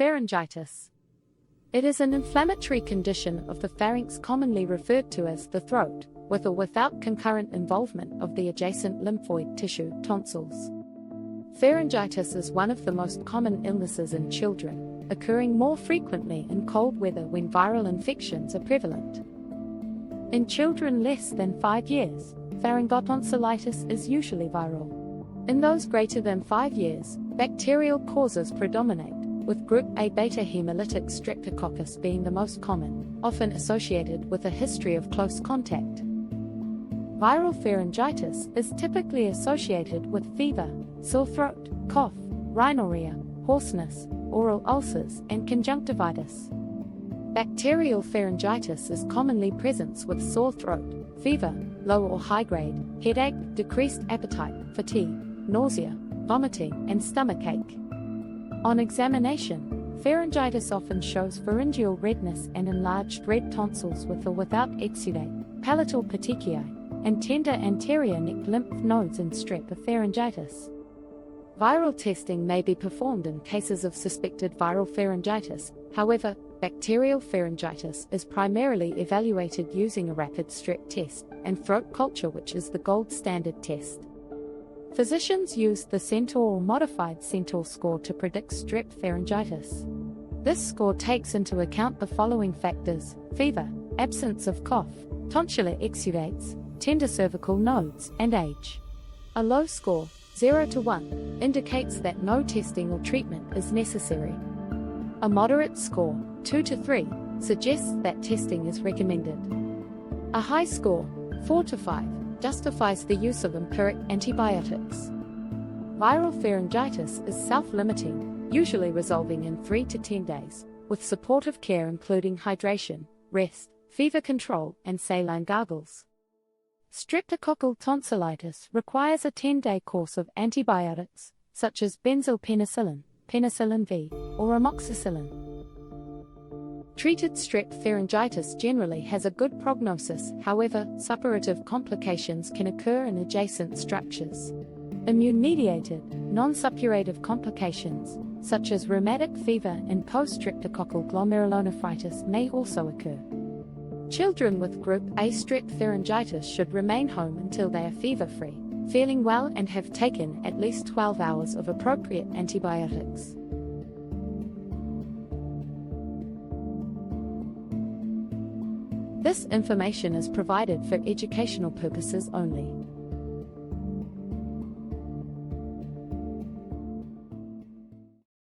Pharyngitis. It is an inflammatory condition of the pharynx commonly referred to as the throat, with or without concurrent involvement of the adjacent lymphoid tissue, tonsils. Pharyngitis is one of the most common illnesses in children, occurring more frequently in cold weather when viral infections are prevalent. In children less than 5 years, pharyngotonsillitis is usually viral. In those greater than 5 years, bacterial causes predominate, with group A beta hemolytic streptococcus being the most common, often associated with a history of close contact. Viral pharyngitis is typically associated with fever, sore throat, cough, rhinorrhea, hoarseness, oral ulcers, and conjunctivitis. Bacterial pharyngitis is commonly present with sore throat, fever, low or high grade, headache, decreased appetite, fatigue, nausea, vomiting, and stomachache. On examination, pharyngitis often shows pharyngeal redness and enlarged red tonsils with or without exudate, palatal petechiae, and tender anterior neck lymph nodes in strep pharyngitis. Viral testing may be performed in cases of suspected viral pharyngitis. However, bacterial pharyngitis is primarily evaluated using a rapid strep test and throat culture, which is the gold standard test. Physicians use the Centaur or modified Centaur score to predict strep pharyngitis. This score takes into account the following factors: fever, absence of cough, tonsillar exudates, tender cervical nodes, and age. A low score, 0 to 1, indicates that no testing or treatment is necessary. A moderate score, 2 to 3, suggests that testing is recommended. A high score, 4 to 5, justifies the use of empiric antibiotics. Viral pharyngitis is self-limiting, usually resolving in 3 to 10 days, with supportive care including hydration, rest, fever control, and saline gargles. Streptococcal tonsillitis requires a 10-day course of antibiotics, such as benzylpenicillin, penicillin V, or amoxicillin. Treated strep pharyngitis generally has a good prognosis. However, suppurative complications can occur in adjacent structures. Immune-mediated, non-suppurative complications, such as rheumatic fever and post-streptococcal glomerulonephritis, may also occur. Children with group A strep pharyngitis should remain home until they are fever-free, feeling well, and have taken at least 12 hours of appropriate antibiotics. This information is provided for educational purposes only.